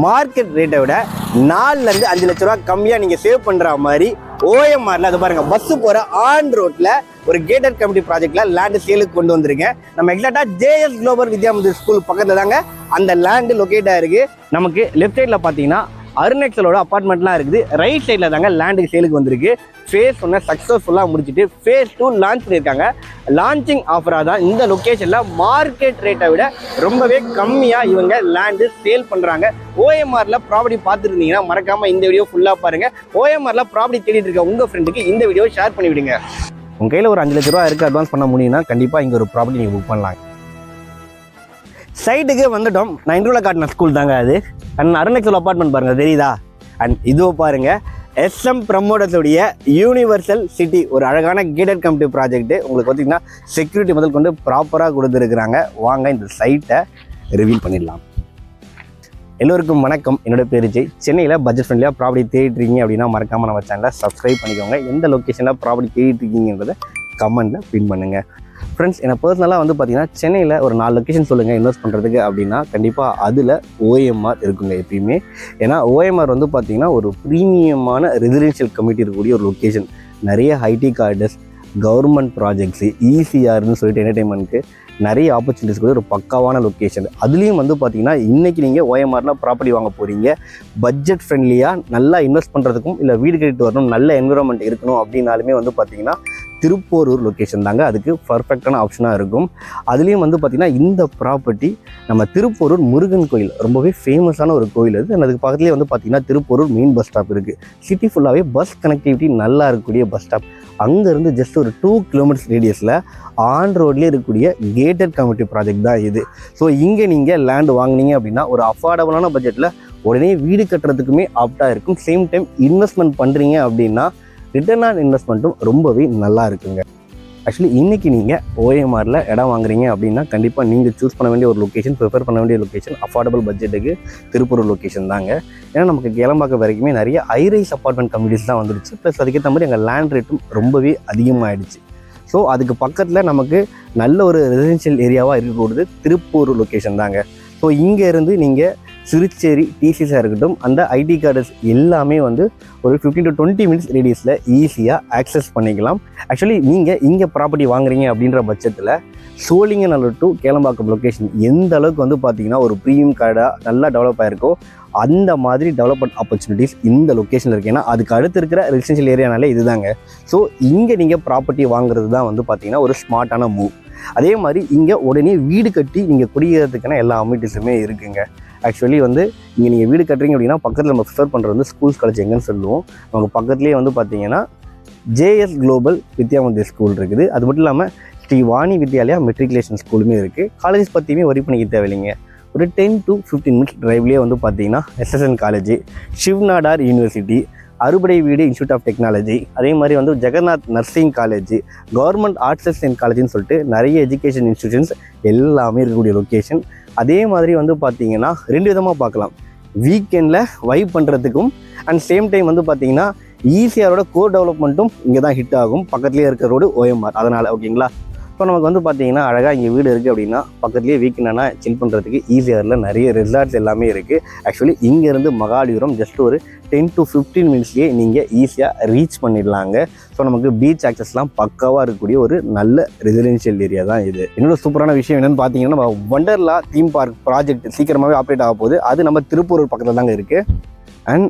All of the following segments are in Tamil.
மார்க்கெட் ரேட்டை விட 4லேருந்து 5 லட்ச ரூபா கம்மியாக நீங்கள் சேவ் பண்ணுற மாதிரி ஓஎம்ஆரில் அது பாருங்கள் பஸ்ஸு போகிற ஆன் ரோட்டில் ஒரு கேட்டட் கமிட்டி ப்ராஜெக்டில் லேண்டு சேலுக்கு கொண்டு வந்திருக்கேன். நம்ம எக்ஸாக்டாக JS global Vidya Mandir school பக்கத்தில் தாங்க அந்த லேண்டு லொக்கேட் ஆகிருக்கு. நமக்கு லெஃப்ட் சைடில் பார்த்தீங்கன்னா அருணெக்ஸலோட அப்பார்ட்மெண்ட்லாம் இருக்குது. ரைட் சைடில் தாங்க லேண்டுக்கு சேலுக்கு வந்திருக்கு. ஃபேஸ் 1 சக்ஸஸ்ஃபுல்லாக முடிச்சுட்டு ஃபேஸ் 2 லான்ச் பண்ணியிருக்காங்க. லான்ச்சிங் ஆஃபராக தான் இந்த லொக்கேஷனில் மார்க்கெட் ரேட்டை விட ரொம்பவே கம்மியாக இவங்க லேண்டு சேல் பண்ணுறாங்க. ஓஎம்ஆரில் ப்ராப்பர்ட்டி பார்த்துருந்தீங்கன்னா மறக்காமல் இந்த வீடியோ ஃபுல்லாக பாருங்கள். ஓஎம்ஆரில் ப்ராப்பர்ட்டி தேடிட்டு இருக்க உங்கள் ஃப்ரெண்டுக்கு இந்த வீடியோ ஷேர் பண்ணி விடுங்க. உங்கள் கையில் ஒரு 5 லட்ச ரூபா இருக்குது அட்வான்ஸ் பண்ண முடியும்னா கண்டிப்பாக இங்கே ஒரு ப்ராப்பர்ட்டி நீங்கள் புக் பண்ணலாம். சைட்டுக்கு வந்துட்டோம். நான் இன்ட்ரோவில் காட்டின ஸ்கூல் தாங்க அது. அண்ட் அருணெக்ஸல் அப்பார்ட்மெண்ட் பாருங்கள் தெரியுதா? அண்ட் இதுவோ பாருங்கள் SM ப்ரமோட்டர்ஸுடைய யூனிவர்சல் சிட்டி ஒரு அழகான கேட்டட் கமிட்டி ப்ராஜெக்ட்டு. உங்களுக்கு பார்த்தீங்கன்னா செக்யூரிட்டி முதல் கொண்டு ப்ராப்பராக கொடுத்துருக்குறாங்க. வாங்க இந்த சைட்டை ரிவீல் பண்ணிடலாம். எல்லோருக்கும் வணக்கம். என்னோட பேர் ஜெய். சென்னையில் பட்ஜெட் ஃப்ரெண்ட்லியாக ப்ராப்பர்ட்டி தேடிட்டுருக்கீங்க அப்படின்னா மறக்காமல் நம்ம சேனலை சப்ஸ்கிரைப் பண்ணிக்கோங்க. எந்த லொக்கேஷனில் ப்ராப்பர்ட்டி தேடிட்டுருக்கீங்கன்றதை கமெண்ட்டில் பின் பண்ணுங்கள். ஃப்ரெண்ட்ஸ், எனக்கு பர்சனலாக வந்து பார்த்தீங்கன்னா சென்னையில் ஒரு 4 லொக்கேஷன் சொல்லுங்கள் இன்வெஸ்ட் பண்ணுறதுக்கு அப்படின்னா கண்டிப்பாக அதில் OMR இருக்குங்க எப்பயுமே. ஏன்னா OMR வந்து பார்த்தீங்கன்னா ஒரு ப்ரீமியமான ரெசிடென்ஷியல் கமிட்டி இருக்கக்கூடிய ஒரு லொக்கேஷன். நிறைய ஐடி கார்டர்ஸ், கவர்மெண்ட் ப்ராஜெக்ட்ஸு, ECRன்னு சொல்லிட்டு என்டர்டைன்மெண்ட்டுக்கு நிறைய ஆப்பர்ச்சுனிட்டிஸ் கூட ஒரு பக்காவான லொக்கேஷன். அதுலேயும் வந்து பார்த்தீங்கன்னா இன்றைக்கி நீங்கள் OMRனால் ப்ராப்பர்ட்டி வாங்க போகிறீங்க. பட்ஜெட் ஃப்ரெண்ட்லியாக நல்லா இன்வெஸ்ட் பண்ணுறதுக்கும் இல்லை வீடு கட்டிட்டு வரணும், நல்ல என்விரான்மெண்ட் இருக்கணும் அப்படின்னாலுமே வந்து பார்த்தீங்கன்னா திருப்போரூர் லொக்கேஷன் தாங்க அதுக்கு பர்ஃபெக்டான ஆப்ஷனாக இருக்கும். அதுலேயும் வந்து பார்த்திங்கன்னா இந்த ப்ராப்பர்ட்டி நம்ம திருப்போரூர் முருகன் கோயில் ரொம்பவே ஃபேமஸான ஒரு கோயில் அது. அதுக்கு பக்கத்துலேயே வந்து பார்த்திங்கன்னா திருப்போரூர் மெயின் பஸ் ஸ்டாப் இருக்குது. சிட்டி ஃபுல்லாகவே பஸ் கனெக்டிவிட்டி நல்லா இருக்கக்கூடிய பஸ் ஸ்டாப். அங்கேருந்து ஜஸ்ட் ஒரு 2 கிலோமீட்டர்ஸ் ரேடியஸில் ஆன் ரோட்லேயே இருக்கக்கூடிய கேட்டட் கமிட்டி ப்ராஜெக்ட் தான் இது. ஸோ இங்கே நீங்கள் லேண்டு வாங்கினீங்க அப்படின்னா ஒரு அஃபோர்டபுளான பட்ஜெட்டில் உடனே வீடு கட்டுறதுக்குமே ஆப்டாக இருக்கும். சேம் டைம் இன்வெஸ்ட்மெண்ட் பண்ணுறீங்க அப்படின்னா ரிட்டர்ன் ஆன் இன்வெஸ்ட்மெண்ட்டும் ரொம்பவே நல்லா இருக்குங்க. ஆக்சுவலி இன்றைக்கி நீங்கள் OMRயில் இடம் வாங்குறீங்க அப்படின்னா கண்டிப்பாக நீங்கள் சூஸ் பண்ண வேண்டிய ஒரு லொக்கேஷன், ப்ரிஃபர் பண்ண வேண்டிய லொக்கேஷன் அஃபோர்டபுள் பட்ஜெட்டுக்கு திருப்பூர் லொக்கேஷன் தாங்க. ஏன்னா நமக்கு கேளம்பாக்கம் வரைக்குமே நிறைய ஹைரைஸ் அப்பார்ட்மெண்ட் கம்யூனிட்டிஸ் தான் வந்துடுச்சு. ப்ளஸ் அதுக்கேற்ற மாதிரி எங்கள் லேண்ட் ரேட்டும் ரொம்பவே அதிகமாகிடுச்சு. ஸோ அதுக்கு பக்கத்தில் நமக்கு நல்ல ஒரு ரெசிடென்ஷியல் ஏரியாவாக இருக்கக்கூடியது திருப்பூர் லொக்கேஷன் தாங்க. ஸோ இங்கேருந்து நீங்கள் திருச்சேரி, TCSஆக இருக்கட்டும், அந்த ஐடி கார்டர்ஸ் எல்லாமே வந்து ஒரு 15 to 20 மினிட்ஸ் ரேடியஸில் ஈஸியாக ஆக்சஸ் பண்ணிக்கலாம். ஆக்சுவலி நீங்கள் இங்கே ப்ராப்பர்ட்டி வாங்குறீங்க அப்படின்ற பட்சத்தில் சோழிங்கநல்லூர் டு கேளம்பாக்கம் லொக்கேஷன் எந்த அளவுக்கு வந்து பார்த்தீங்கன்னா ஒரு ப்ரீமியம் கார்டாக நல்லா டெவலப் ஆகிருக்கோ அந்த மாதிரி டெவலப்மெண்ட் ஆப்பர்ச்சுனிட்டிஸ் இந்த லொக்கேஷனில் இருக்குது. ஏன்னா அதுக்கு அடுத்து இருக்கிற ரெசிடென்ஷியல் ஏரியானாலே இதுதாங்க. ஸோ இங்கே நீங்கள் ப்ராப்பர்ட்டி வாங்குறது தான் வந்து பார்த்தீங்கன்னா ஒரு ஸ்மார்ட்டான மூவ். அதே மாதிரி இங்கே உடனே வீடு கட்டி நீங்கள் குடியேறதுக்கான எல்லா அமினிட்டிஸுமே இருக்குங்க. ஆக்சுவலி வந்து இங்கே நீங்கள் வீடு கட்டுறீங்க அப்படின்னா பக்கத்தில் நம்ம ப்ரிஃபர் பண்ணுறது வந்து ஸ்கூல்ஸ் காலேஜ் எங்கன்னு சொல்லுவோம். நமக்கு பக்கத்துலேயே வந்து பார்த்தீங்கன்னா JS global Vidya Mandir school இருக்குது. அது மட்டும் இல்லாமல் ஸ்ரீ வாணி வித்யாலயா மெட்ரிகுலேஷன் ஸ்கூலுமே இருக்குது. காலேஜஸ் பற்றியுமே வரி பண்ணிக்க தேவையில்லைங்க. ஒரு 10 to 15 மினிட்ஸ் ட்ரைவ்லேயே வந்து பார்த்தீங்கன்னா SSN காலேஜ், சிவ்நாடார் யூனிவர்சிட்டி, அறுபடை வீடு இன்ஸ்டியூட் ஆஃப் டெக்னாலஜி, அதே மாதிரி வந்து Jagannath nursing college, government arts and காலேஜ்னு சொல்லிட்டு நிறைய எஜுகேஷன் இன்ஸ்டியூஷன்ஸ் எல்லாமே இருக்கக்கூடிய லொக்கேஷன். அதே மாதிரி வந்து பார்த்தீங்கன்னா 2 விதமாக பார்க்கலாம். வீக்கெண்டில் வைப் பண்ணுறதுக்கும் அண்ட் சேம் டைம் வந்து பார்த்தீங்கன்னா ECRோட கோர் டெவலப்மெண்ட்டும் இங்கே தான் ஹிட் ஆகும். பக்கத்துலேயே இருக்கிற ரோடு OMR அதனால் ஓகேங்களா. ஸோ நமக்கு வந்து பார்த்தீங்கன்னா அழகாக இங்கே வீடு இருக்குது அப்படின்னா பக்கத்துலேயே வீக்கெண்டானா சில் பண்ணுறதுக்கு ECRல நிறைய ரிசார்ட்ஸ் எல்லாமே இருக்குது. ஆக்சுவலி இங்கேருந்து மகாலிபுரம் ஜஸ்ட் ஒரு 10 to 15 மினிட்ஸ்லேயே நீங்கள் ஈஸியாக ரீச் பண்ணிடலாங்க. ஸோ நமக்கு பீச் ஆக்சஸ்லாம் பக்காவாக இருக்கக்கூடிய ஒரு நல்ல ரெசிடென்ஷியல் ஏரியா தான் இது. இன்னொரு சூப்பரான விஷயம் என்னென்னு பார்த்தீங்கன்னா நம்ம வண்டர்லா தீம் பார்க் ப்ராஜெக்ட் சீக்கிரமாகவே ஆப்ரேட் ஆக போகுது. அது நம்ம திருப்பூர் பக்கத்தில் தாங்க இருக்குது. அண்ட்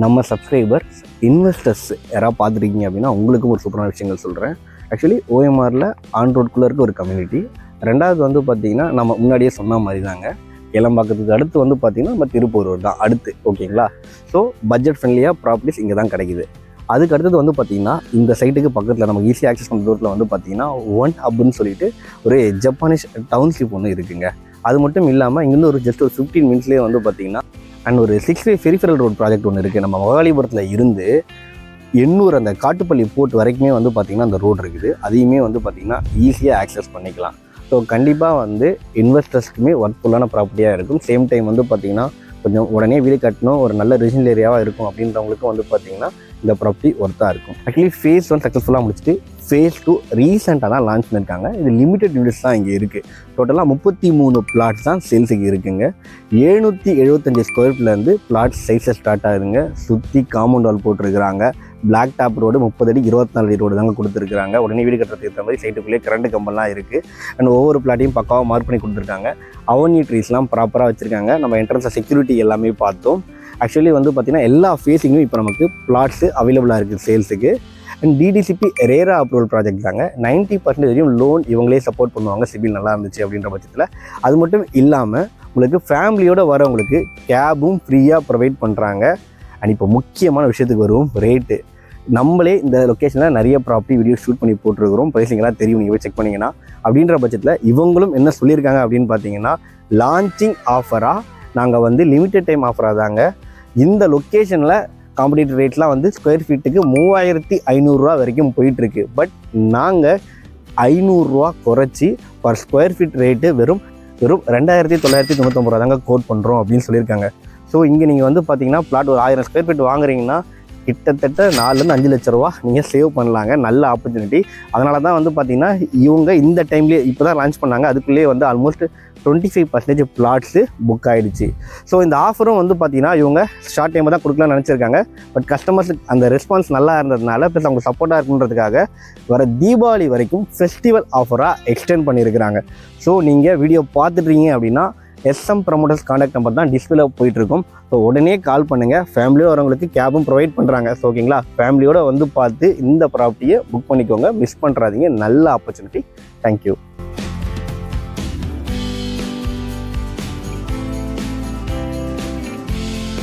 நம்ம சப்ஸ்கிரைபர்ஸ் இன்வெஸ்டர்ஸ் யாராவது பார்த்துருக்கீங்க அப்படின்னா உங்களுக்கும் ஒரு சூப்பரான விஷயங்கள் சொல்கிறேன். ஆக்சுவலி OMRயில் ஆன் ரோட்குள்ளே இருக்க ஒரு கம்யூனிட்டி. ரெண்டாவது வந்து பார்த்திங்கன்னா நம்ம முன்னாடியே சொன்ன மாதிரி தாங்க கேளம்பாக்கத்துக்கு அடுத்து வந்து பார்த்திங்கன்னா நம்ம திருப்பூரூர் தான் அடுத்து ஓகேங்களா. ஸோ பட்ஜெட் ஃப்ரெண்ட்லியாக ப்ராப்பர்ட்டிஸ் இங்கே தான் கிடைக்குது. அதுக்கு அடுத்தது வந்து பார்த்திங்கன்னா இந்த சைட்டுக்கு பக்கத்தில் நமக்கு ஈஸியாக ஆக்சஸ் பண்ணுற தூரத்தில் வந்து பார்த்திங்கன்னா ஒன் ஹப்னு சொல்லிட்டு ஒரு ஜப்பானீஸ் டவுன்ஷிப் ஒன்று இருக்குங்க. அது மட்டும் இல்லாமல் இங்கேருந்து ஒரு ஜஸ்ட் ஒரு 15 மினிட்ஸ்லேயே வந்து பார்த்திங்கன்னா அண்ட் ஒரு 6-way பெரிஃபரல் ரோட் ப்ராஜெக்ட் ஒன்று இருக்குது. நம்ம மகாலிபுரத்தில் இருந்து எண்ணூர் அந்த காட்டுப்பள்ளி போர்ட் வரைக்குமே வந்து பார்த்திங்கன்னா அந்த ரோடு இருக்குது. அதையுமே வந்து பார்த்திங்கன்னா ஈஸியாக ஆக்சஸ் பண்ணிக்கலாம். ஸோ கண்டிப்பாக வந்து இன்வெஸ்டர்ஸ்க்குமே ஒர்த்ஃபுல்லான ப்ராப்பர்ட்டியாக இருக்கும். சேம் டைம் வந்து பார்த்திங்கன்னா கொஞ்சம் உடனே வீடு கட்டணும், ஒரு நல்ல ரெசிடென்ஷியல் ஏரியாவாக இருக்கும் அப்படின்றவங்களுக்கும் வந்து பார்த்திங்கன்னா இந்த ப்ராப்பர்ட்டி ஒர்த்தாக இருக்கும். ஆக்சுவலி ஃபேஸ் 1 சக்ஸஸ்ஃபுல்லாக முடிச்சுட்டு ஃபேஸ் 2 ரீசெண்டாக தான் லான்ச் பண்ணியிருக்காங்க. இது லிமிடெட் யூனிட்ஸ் தான் இங்கே இருக்குது. டோட்டலாக 33 பிளாட்ஸ் தான் சேல்ஸுக்கு இருக்குங்க. 775 ஸ்கொயர் ஃபீட்லேருந்து பிளாட் சைஸஸ் ஸ்டார்ட் ஆகுதுங்க. சுற்றி காம்பவுண்ட் வால் போட்டிருக்கிறாங்க. பிளாக் டாப் ரோடு 30 அடி 24 அடி ரோடு தாங்க கொடுத்துருக்காங்க. உடனே வீடு கட்டுறதுக்கு ஏற்ற மாதிரி சைட்டுக்குள்ளேயே கரண்ட் கம்பெல்லாம் இருக்குது. அண்ட் ஒவ்வொரு பிளாட்டையும் பக்காவாக மார்க் பண்ணி கொடுத்துருக்காங்க. அவனி ட்ரீஸ்லாம் ப்ராப்பராக வச்சுருக்காங்க. நம்ம என்ட்ரன்ஸில் செக்யூரிட்டி எல்லாமே பார்த்தோம். ஆக்சுவலி வந்து பார்த்திங்கன்னா எல்லா ஃபேஸிங்கும் இப்போ நமக்கு பிளாட்ஸு அவைலபிளாக இருக்குது சேல்ஸுக்கு. And DTCP RERA approval project தாங்க. 90% வரையும் லோன் இவங்களே சப்போர்ட் பண்ணுவாங்க, சிபில் நல்லா இருந்துச்சு அப்படின்ற பட்சத்தில். அது மட்டும் இல்லாமல் உங்களுக்கு ஃபேமிலியோடு வரவங்களுக்கு கேபும் ஃப்ரீயாக ப்ரொவைட் பண்ணுறாங்க. அண்ட் இப்போ முக்கியமான விஷயத்துக்கு வருவோம், ரேட்டு. நம்மளே இந்த லொக்கேஷனில் நிறைய ப்ராப்பர்ட்டி வீடியோ ஷூட் பண்ணி போட்டிருக்கிறோம். ப்ரைஸிங்கெல்லாம் தெரியும், நீங்கள் போய் செக் பண்ணிங்கன்னா. அப்படின்ற பட்சத்தில் இவங்களும் என்ன சொல்லியிருக்காங்க அப்படின்னு பார்த்தீங்கன்னா, லான்ச்சிங் ஆஃபராக நாங்கள் வந்து லிமிட்டட் டைம் ஆஃபராக தாங்க இந்த லொக்கேஷனில் காம்படிட்டிவ் ரேட்லாம் வந்து ஸ்கொயர் ஃபீட்டுக்கு 3500 வரைக்கும் போயிட்டுருக்கு. பட் நாங்கள் 500 குறைச்சி பர் ஸ்கொயர் ஃபீட் ரேட்டு வெறும் 2999 தாங்க கோட் பண்ணுறோம் அப்படின்னு சொல்லியிருக்காங்க. ஸோ இங்கே நீங்கள் வந்து பார்த்தீங்கன்னா பிளாட் ஒரு 1000 ஸ்கொயர் ஃபீட் வாங்குறீங்கன்னா கிட்டத்தட்ட 4-5 லட்ச ரூபா நீங்கள் சேவ் பண்ணலாங்க. நல்ல ஆப்பர்ச்சுனிட்டி. அதனால தான் வந்து பார்த்தீங்கன்னா இவங்க இந்த டைம்லேயே இப்போ தான் லான்ச் பண்ணாங்க. அதுக்குள்ளேயே வந்து ஆல்மோஸ்ட் 25% பிளாட்ஸு புக் ஆகிடுச்சு. ஸோ இந்த ஆஃபரும் வந்து பார்த்தீங்கன்னா இவங்க ஷார்ட் டைம் தான் கொடுக்கலாம்னு நினச்சிருக்காங்க. பட் கஸ்டமர்ஸுக்கு அந்த ரெஸ்பான்ஸ் நல்லா இருந்ததுனால ப்ளஸ் அவங்க சப்போர்ட்டாக இருக்குன்றதுக்காக வர தீபாவளி வரைக்கும் ஃபெஸ்டிவல் ஆஃபராக எக்ஸ்டெண்ட் பண்ணியிருக்கிறாங்க. ஸோ நீங்கள் வீடியோ பார்த்துட்றீங்க அப்படின்னா SM ப்ரமோட்டர்ஸ் கான்டாக்ட் நம்பர் தான் டிஸ்பிளே போயிட்டுருக்கும். ஸோ உடனே கால் பண்ணுங்கள். ஃபேமிலியோடு வரவங்களுக்கு கேபும் ப்ரொவைட் பண்ணுறாங்க. ஸோ ஓகேங்களா, ஃபேமிலியோடு வந்து பார்த்து இந்த ப்ராப்பர்ட்டியை புக் பண்ணிக்கோங்க. மிஸ் பண்ணுறாதீங்க. நல்ல ஆப்பர்ச்சுனிட்டி. தேங்க்யூ.